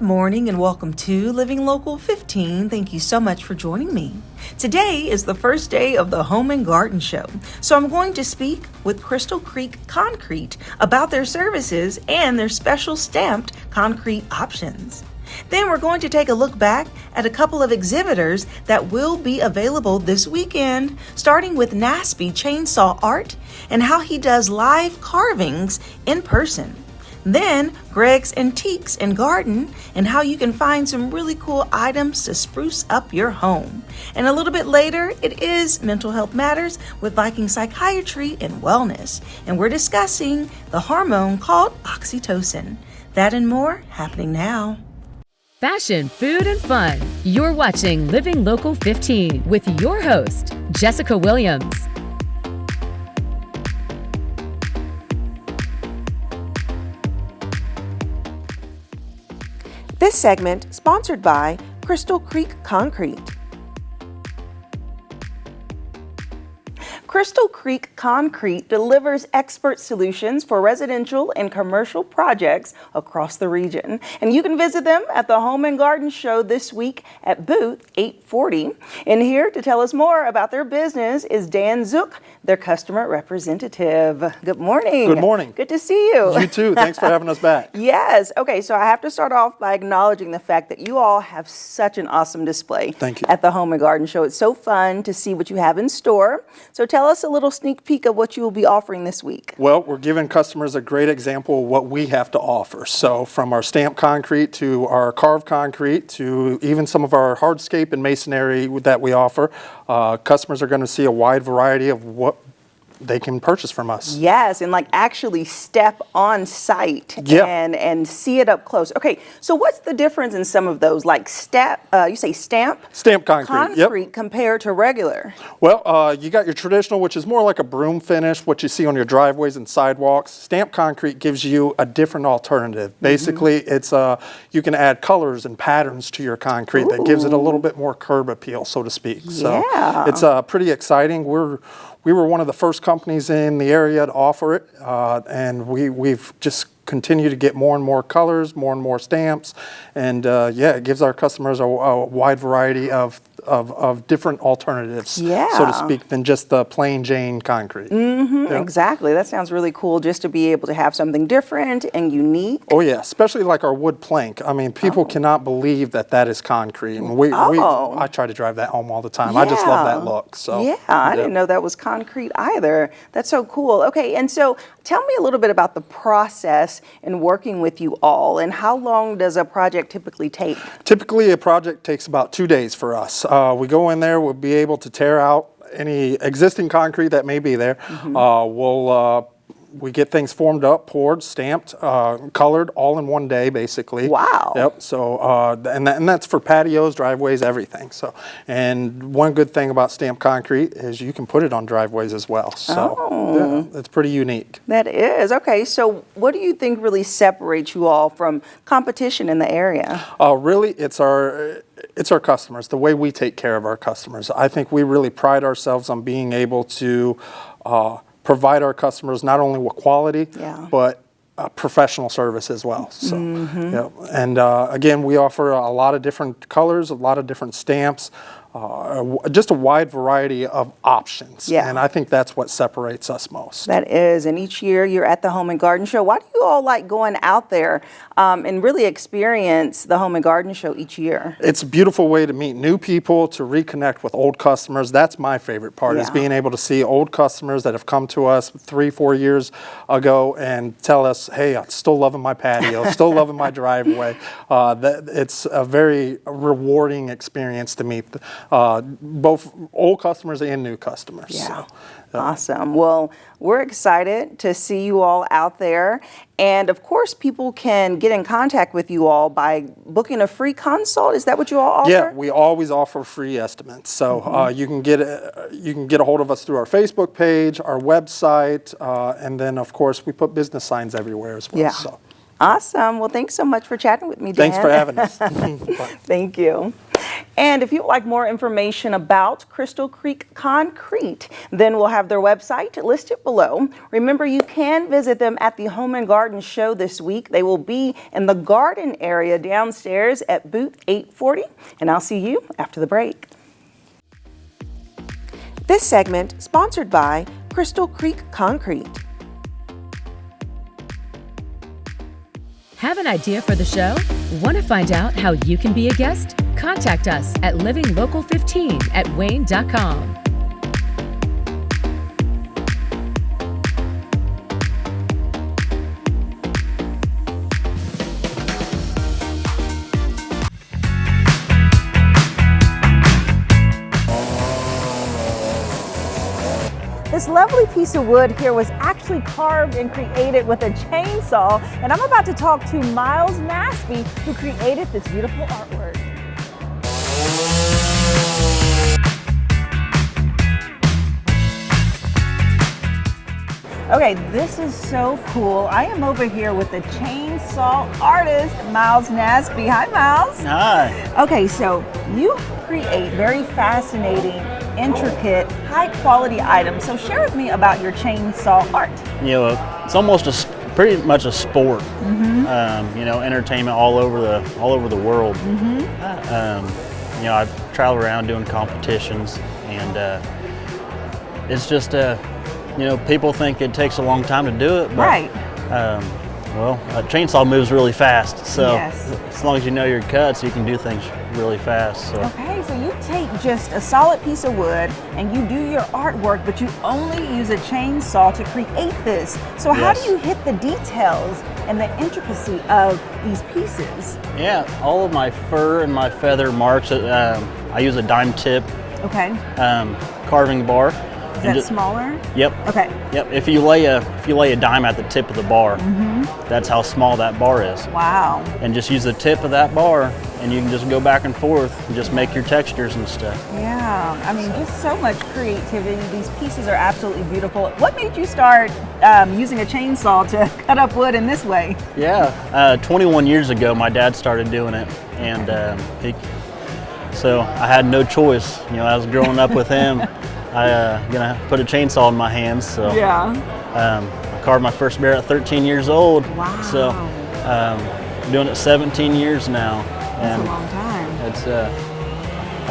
Good morning and welcome to Living Local 15. Thank you so much for joining me. Today is the first day of the Home and Garden Show, so I'm going to speak with Crystal Creek Concrete about their services and their special stamped concrete options. Then we're going to take a look back at a couple of exhibitors that will be available this weekend, starting with Nasby Chainsaw Art and how he does live carvings in person. Then Greg's Antiques and Garden and how you can find some really cool items to spruce up your home. And a little bit later, it is Mental Health Matters with Viking Psychiatry and Wellness. And we're discussing the hormone called oxytocin. That and more happening now. Fashion, food, and fun. You're watching Living Local 15 with your host, Jessica Williams. This segment sponsored by Crystal Creek Concrete. Crystal Creek Concrete delivers expert solutions for residential and commercial projects across the region. And you can visit them at the Home and Garden Show this week at booth 840. And here to tell us more about their business is Dan Zook, their customer representative. Good morning. Good morning. Good to see you. You too. Thanks for having us back. Yes. Okay, so I have to start off by acknowledging the fact that you all have such an awesome display. Thank you. At the Home and Garden Show. It's so fun to see what you have in store. So tell us a little sneak peek of what you will be offering this week. Well, we're giving customers a great example of what we have to offer. So from our stamped concrete to our carved concrete to even some of our hardscape and masonry that we offer, customers are going to see a wide variety of what they can purchase from us. Yes, and like actually step on site and see it up close. Okay, so what's the difference in some of those, like you say stamped concrete compared to regular? Well, you got your traditional, which is more like a broom finish, what you see on your driveways and sidewalks. Stamped concrete gives you a different alternative. Basically, it's you can add colors and patterns to your concrete that gives it a little bit more curb appeal, so to speak. So it's pretty exciting. We were one of the first companies in the area to offer it, and we've just continued to get more and more colors, more and more stamps, and it gives our customers a wide variety of different alternatives, so to speak, than just the plain Jane concrete. Exactly. That sounds really cool, just to be able to have something different and unique. Oh yeah, especially like our wood plank. I mean, people cannot believe that is concrete, and I try to drive that home all the time. I just love that look. So I didn't know that was concrete either. That's so cool. Okay, and so tell me a little bit about the process in working with you all, and how long does a project typically take? Typically, a project takes about 2 days for us. We go in there, we'll be able to tear out any existing concrete that may be there. We get things formed up, poured, stamped, colored, all in one day, basically. Wow. Yep. So, and that's for patios, driveways, everything. So, and one good thing about stamped concrete is you can put it on driveways as well. So, it's pretty unique. That is. Okay. So, what do you think really separates you all from competition in the area? Really, it's our customers, the way we take care of our customers. I think we really pride ourselves on being able to provide our customers not only with quality, but professional service as well. So, and again, we offer a lot of different colors, a lot of different stamps, just a wide variety of options. And I think that's what separates us most. That is. And each year you're at the Home and Garden Show. Why do you all like going out there and really experience the Home and Garden Show each year? It's a beautiful way to meet new people, to reconnect with old customers. That's my favorite part, is being able to see old customers that have come to us 3-4 years ago and tell us, hey, I'm still loving my patio, still loving my driveway. It's a very rewarding experience to meet both old customers and new customers. So, awesome. Well, we're excited to see you all out there. And of course, people can get in contact with you all by booking a free consult. Is that what you all offer? Yeah, we always offer free estimates. So you can get a hold of us through our Facebook page, our website, and then of course we put business signs everywhere as well. Yeah. So. Awesome. Well, thanks so much for chatting with me, Dan. Thanks for having us. Thank you. And if you'd like more information about Crystal Creek Concrete, then we'll have their website listed below. Remember, you can visit them at the Home and Garden Show this week. They will be in the garden area downstairs at booth 840. And I'll see you after the break. This segment sponsored by Crystal Creek Concrete. Have an idea for the show? Want to find out how you can be a guest? Contact us at livinglocal15@wayne.com. This lovely piece of wood here was actually carved and created with a chainsaw, and I'm about to talk to Miles Nasby, who created this beautiful artwork. Okay, this is so cool. I am over here with the chainsaw artist, Miles Nasby. Hi, Miles. Hi. Okay, so you create very fascinating, intricate, high-quality items. So share with me about your chainsaw art. You know, it's almost pretty much a sport. You know, entertainment all over the world. You know, I've traveled around doing competitions, and it's just you know, people think it takes a long time to do it, but Right. well, a chainsaw moves really fast, so Yes. as long as you know your cuts, you can do things really fast. So. Okay, so you take just a solid piece of wood and you do your artwork, but you only use a chainsaw to create this. So how do Yes. you hit the details and the intricacy of these pieces? Yeah, all of my fur and my feather marks, I use a dime tip Okay, carving bar. is that smaller? Yep. Okay. Yep. If you lay a dime at the tip of the bar, that's how small that bar is. Wow. And just use the tip of that bar, and you can just go back and forth and just make your textures and stuff. Yeah, I mean, just so much creativity. These pieces are absolutely beautiful. What made you start using a chainsaw to cut up wood in this way? Yeah. 21 years ago, my dad started doing it, and so I had no choice. You know, I was growing up with him. I gonna put a chainsaw in my hands, so Yeah. I carved my first bear at 13 years old. Wow. So doing it 17 years now, That's and a long time. it's I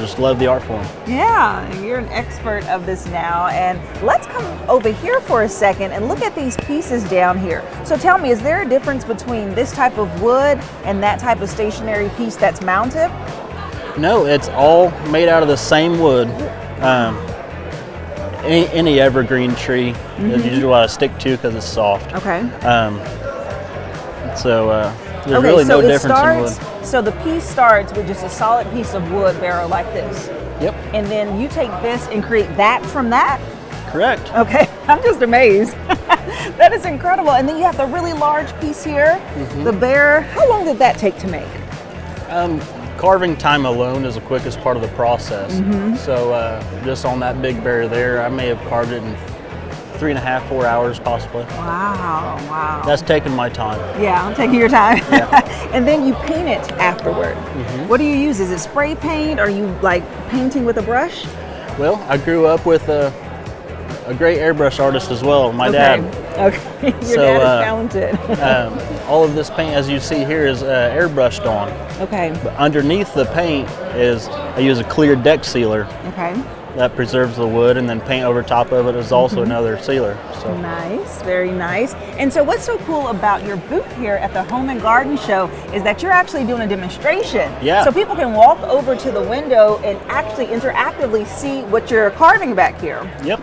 just love the art form. Yeah, you're an expert of this now. And let's come over here for a second and look at these pieces down here. So tell me, is there a difference between this type of wood and that type of stationary piece that's mounted? No, it's all made out of the same wood. Any evergreen tree is usually what I stick to because it's soft. Okay. So there's really no difference in wood. So the piece starts with just a solid piece of wood barrel like this. Yep, And then you take this and create that from that? correct. Okay, I'm just amazed. That is incredible. And then you have the really large piece here, the bear. How long did that take to make? Carving time alone is the quickest part of the process. So just on that big bear there, I may have carved it in 3.5, 4 hours possibly. Wow, wow. That's taking my time. Yeah, I'm taking your time. Yeah. And then you paint it afterward. What do you use? Is it spray paint? Are you like painting with a brush? Well, I grew up with a great airbrush artist as well, my dad. Okay, your So, dad is talented. All of this paint, as you see here, is airbrushed on. Okay, But underneath the paint is, I use a clear deck sealer okay. that preserves the wood, and then paint over top of it is also another sealer. So Nice, very nice. And so what's so cool about your booth here at the Home and Garden Show is that you're actually doing a demonstration. Yeah. So people can walk over to the window and actually interactively see what you're carving back here. Yep,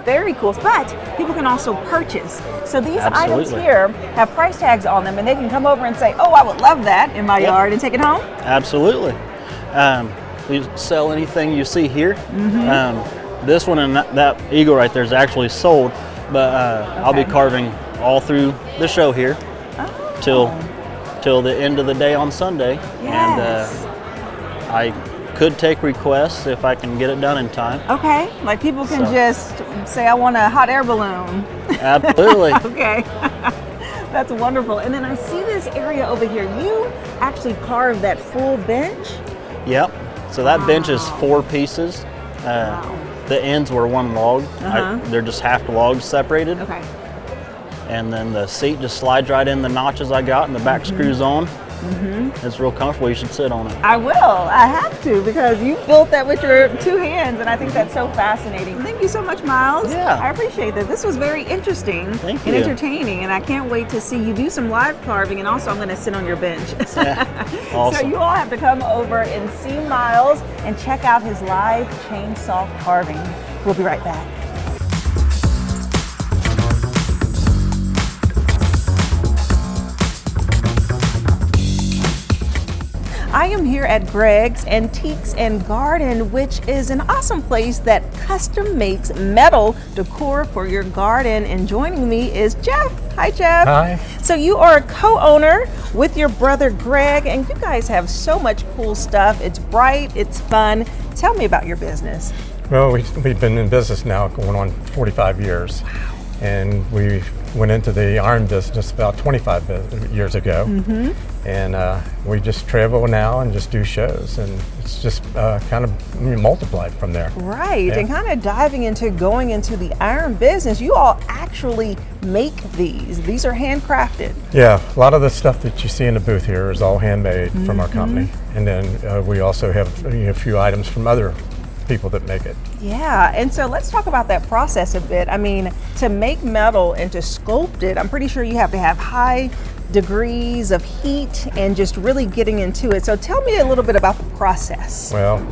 Very cool, but people can also purchase. So these items Absolutely. here have price tags on them, and they can come over and say, oh, I would love that in my yard, and take it home. absolutely. We sell anything you see here. This one and that eagle right there is actually sold, but I'll be Okay. carving all through the show here till the end of the day on Sunday. Yes. And I could take requests if I can get it done in time. Okay, like people can So- just say, I want a hot air balloon. Absolutely. Okay. That's wonderful. And then I see this area over here. You actually carved that full bench? Yep. So that bench is 4 pieces. The ends were 1 log. They're just half logs separated. Okay. And then the seat just slides right in the notches I got, and the back screws on. It's real comfortable. You should sit on it. I will. I have to, because you built that with your 2 hands, and I think that's so fascinating. Thank you so much, Miles. Yeah. I appreciate that. This was very interesting Thank and you. entertaining, and I can't wait to see you do some live carving, and also I'm going to sit on your bench. Awesome. So you all have to come over and see Miles and check out his live chainsaw carving. We'll be right back. I am here at Greg's Antiques and Garden, which is an awesome place that custom makes metal decor for your garden. And joining me is Jeff. Hi, Jeff. Hi. So you are a co-owner with your brother Greg, and you guys have so much cool stuff. It's bright, it's fun. Tell me about your business. Well, we've been in business now going on 45 years. Wow. And we went into the iron business about 25 years ago. And we just travel now and just do shows, and it's just kind of multiplied from there. Right, Yeah. and kind of diving into going into the iron business, you all actually make these. These are handcrafted. Yeah, a lot of the stuff that you see in the booth here is all handmade from our company. And then we also have a few items from other people that make it. Yeah, and so let's talk about that process a bit. I mean, to make metal and to sculpt it, I'm pretty sure you have to have high degrees of heat and just really getting into it. So tell me a little bit about the process. Well,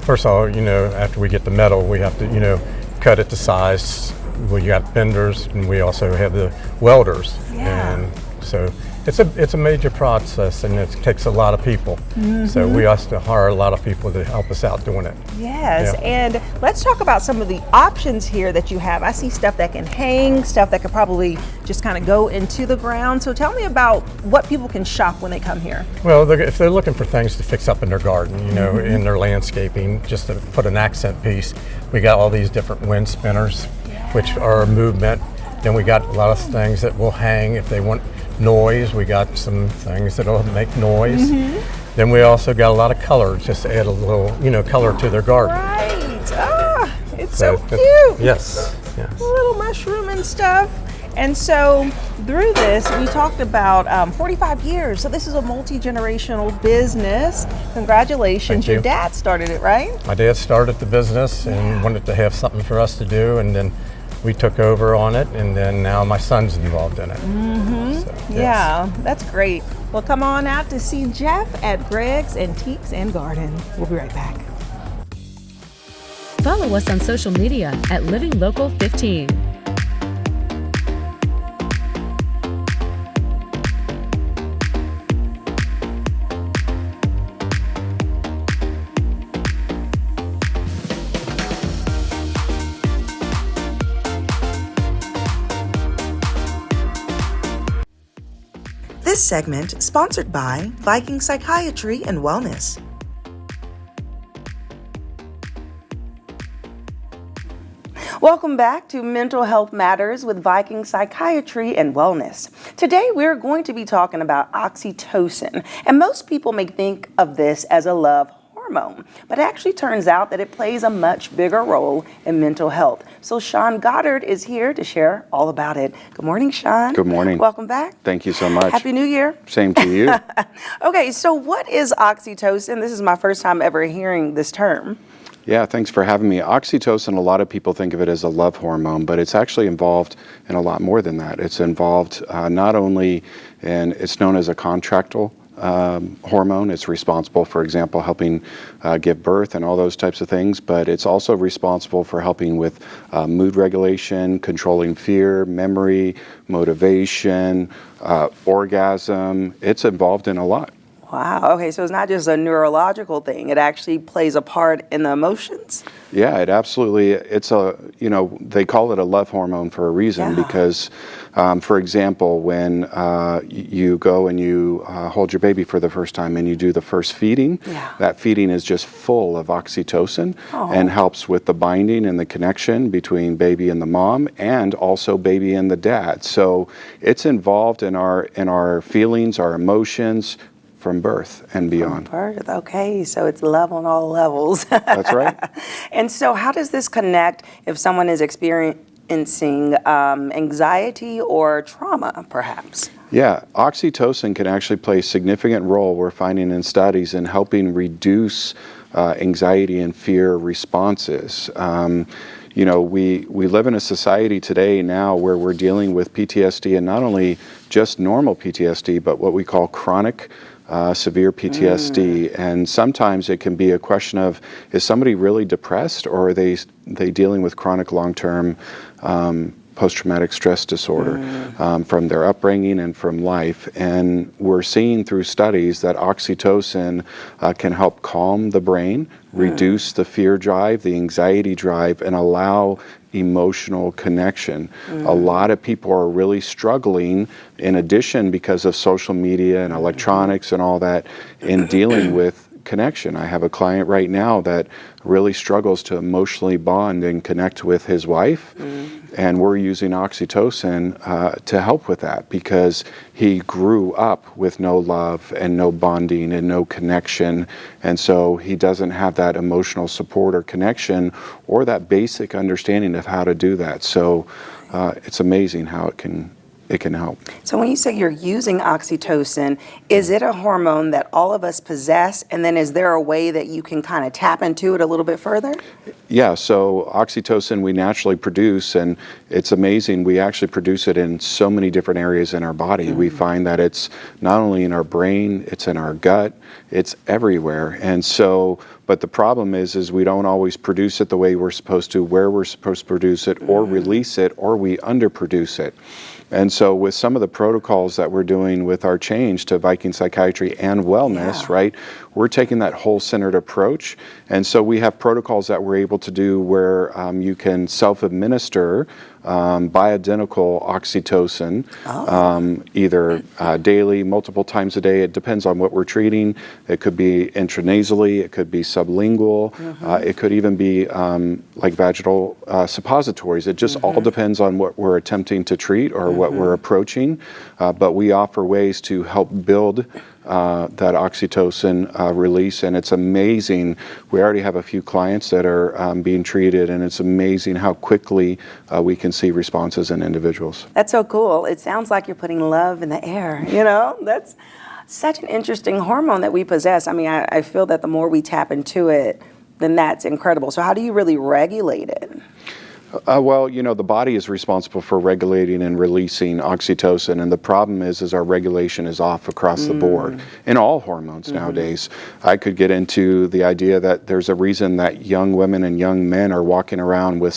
first of all, after we get the metal, we have to, cut it to size. We got benders, and we also have the welders. Yeah. And so it's a major process, and it takes a lot of people. So we also hire a lot of people to help us out doing it. Yes, Yeah. and let's talk about some of the options here that you have. I see stuff that can hang, stuff that could probably just kind of go into the ground. So tell me about what people can shop when they come here. Well, if they're looking for things to fix up in their garden, in their landscaping, just to put an accent piece, we got all these different wind spinners, which are a movement. Then we got a lot of things that will hang if they want noise. We got some things that'll make noise. Then we also got a lot of color, just to add a little, color to their garden. Right. Ah, it's so So, cute. Yes. A little mushroom and stuff. And so through this, we talked about 45 years. So this is a multi-generational business. Congratulations. Thank you. Your dad started it, right? My dad started the business and wanted to have something for us to do, and then we took over on it, and then now my son's involved in it. So, yes. Yeah, that's great. Well, come on out to see Jeff at Greg's Antiques and Garden. We'll be right back. Follow us on social media at Living Local 15. This segment sponsored by Viking Psychiatry and Wellness. Welcome back to Mental Health Matters with Viking Psychiatry and Wellness. Today we're going to be talking about oxytocin, and most people may think of this as a love hormone, but it actually turns out that it plays a much bigger role in mental health. So Sean Goddard is here to share all about it. Good morning, Sean. Good morning. Welcome back. Thank you so much. Happy New Year. Same to you. Okay, so what is oxytocin? This is my first time ever hearing this term. Yeah, thanks for having me. Oxytocin, a lot of people think of it as a love hormone, but it's actually involved in a lot more than that. It's involved not only in, it's known as a contractile hormone. It's responsible, for example, helping give birth and all those types of things, but it's also responsible for helping with mood regulation, controlling fear, memory, motivation, orgasm. It's involved in a lot. Wow. Okay, so it's not just a neurological thing. It actually plays a part in the emotions. Yeah, it absolutely, they call it a love hormone for a reason because, for example, when you go and you hold your baby for the first time and you do the first feeding, that feeding is just full of oxytocin and helps with the binding and the connection between baby and the mom and also baby and the dad. So it's involved in our feelings, our emotions, from birth and beyond. From birth, okay, so it's love on all levels. That's right. And so how does this connect if someone is experiencing anxiety or trauma, perhaps? Yeah, oxytocin can actually play a significant role, we're finding in studies, in helping reduce anxiety and fear responses. We live in a society today now where we're dealing with PTSD, and not only just normal PTSD, but what we call chronic severe PTSD. And sometimes it can be a question of, is somebody really depressed, or are they dealing with chronic long-term post-traumatic stress disorder from their upbringing and from life? And we're seeing through studies that oxytocin can help calm the brain, reduce the fear drive, the anxiety drive, and allow emotional connection. A lot of people are really struggling, in addition, because of social media and electronics and all that, in dealing with connection. I have a client right now that really struggles to emotionally bond and connect with his wife, and we're using oxytocin to help with that, because he grew up with no love and no bonding and no connection, and so he doesn't have that emotional support or connection or that basic understanding of how to do that. So it's amazing how it can help. So when you say you're using oxytocin, is it a hormone that all of us possess? And then is there a way that you can kind of tap into it a little bit further? Yeah, so oxytocin we naturally produce, and it's amazing. We actually produce it in so many different areas in our body. We find that it's not only in our brain, it's in our gut, it's everywhere. And so, but the problem is we don't always produce it the way we're supposed to, where we're supposed to produce it, or release it, or we underproduce it. And so with some of the protocols that we're doing with our change to Viking Psychiatry and Wellness, right, we're taking that whole-centered approach. And so we have protocols that we're able to do where you can self-administer bioidentical oxytocin, either daily, multiple times a day. It depends on what we're treating. It could be intranasally, it could be sublingual, it could even be like vaginal suppositories. It just all depends on what we're attempting to treat or what we're approaching. But we offer ways to help build that oxytocin release, and it's amazing. We already have a few clients that are being treated, and it's amazing how quickly we can see responses in individuals. That's so cool. It sounds like you're putting love in the air, you know? That's such an interesting hormone that we possess. I mean, I feel that the more we tap into it, then that's incredible. So how do you really regulate it? Well, the body is responsible for regulating and releasing oxytocin, and the problem is our regulation is off across the board in all hormones nowadays. I could get into the idea that there's a reason that young women and young men are walking around with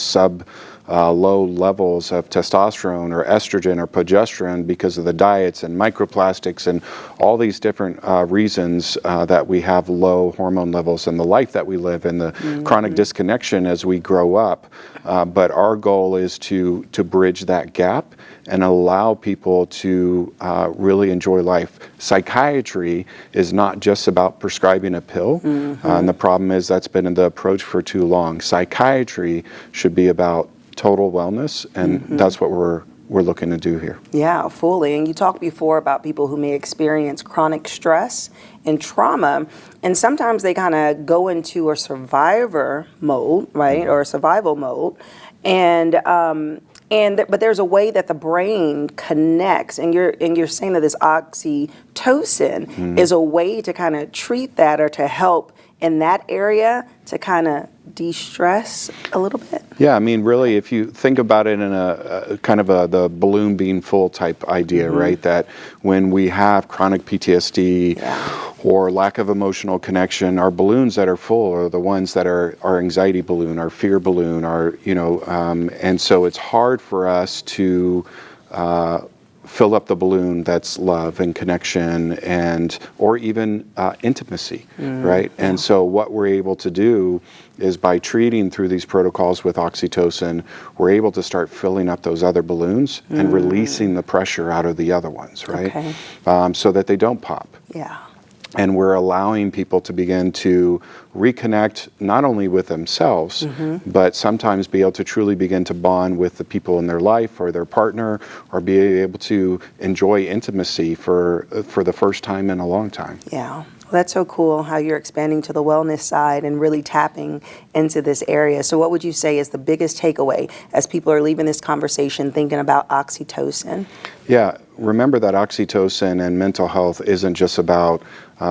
low levels of testosterone or estrogen or progesterone because of the diets and microplastics and all these different reasons that we have low hormone levels and the life that we live and the chronic disconnection as we grow up. But our goal is to bridge that gap and allow people to really enjoy life. Psychiatry is not just about prescribing a pill, and the problem is that's been the approach for too long. Psychiatry should be about total wellness, and that's what we're looking to do here. Yeah, fully. And you talked before about people who may experience chronic stress and trauma, and sometimes they kind of go into a survivor mode, right, or a survival mode, but there's a way that the brain connects, and you're saying that this oxytocin is a way to kind of treat that or to help in that area to kind of de-stress a little bit? Yeah, I mean, really, if you think about it in a kind of the balloon being full type idea, right, that when we have chronic PTSD or lack of emotional connection, our balloons that are full are the ones that are our anxiety balloon, our fear balloon, and so it's hard for us to fill up the balloon that's love and connection and or even intimacy, right? And so what we're able to do is by treating through these protocols with oxytocin, we're able to start filling up those other balloons and releasing the pressure out of the other ones, right? Okay. So that they don't pop. Yeah. And we're allowing people to begin to reconnect not only with themselves, but sometimes be able to truly begin to bond with the people in their life or their partner, or be able to enjoy intimacy for the first time in a long time. Yeah. Well, that's so cool how you're expanding to the wellness side and really tapping into this area. So what would you say is the biggest takeaway as people are leaving this conversation thinking about oxytocin? Yeah, remember that oxytocin and mental health isn't just about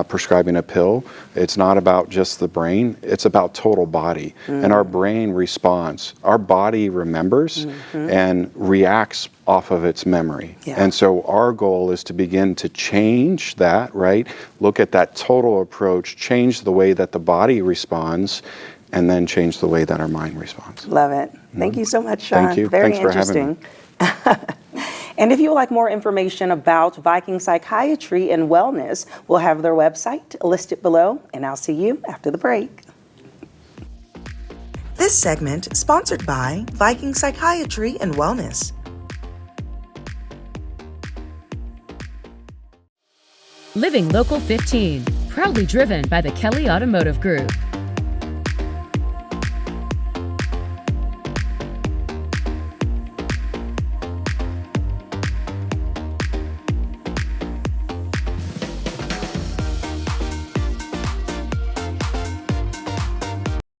prescribing a pill. It's not about just the brain. It's about total body. And our brain responds. Our body remembers and reacts off of its memory. Yeah. And so our goal is to begin to change that, right? Look at that total approach, change the way that the body responds, and then change the way that our mind responds. Love it. Thank you so much, Sean. Thank you. Very Thanks for having me. interesting. And if you would like more information about Viking Psychiatry and Wellness, we'll have their website listed below, and I'll see you after the break. This segment is sponsored by Viking Psychiatry and Wellness. Living Local 15, proudly driven by the Kelly Automotive Group.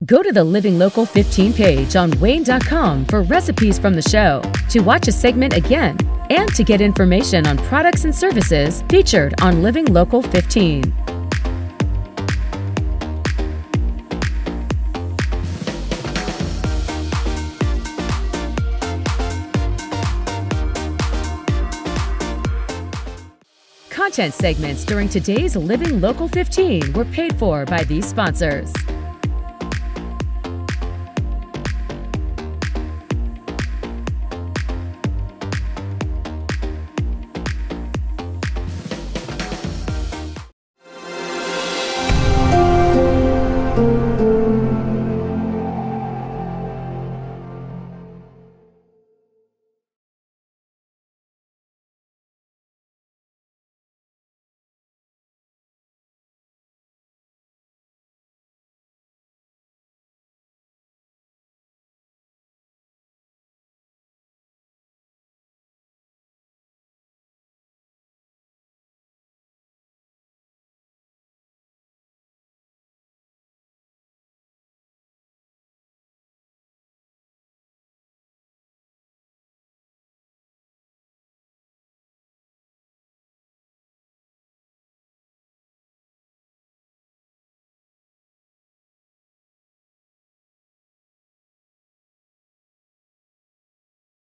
Go to the Living Local 15 page on WANE.com for recipes from the show, to watch a segment again, and to get information on products and services featured on Living Local 15. Content segments during today's Living Local 15 were paid for by these sponsors.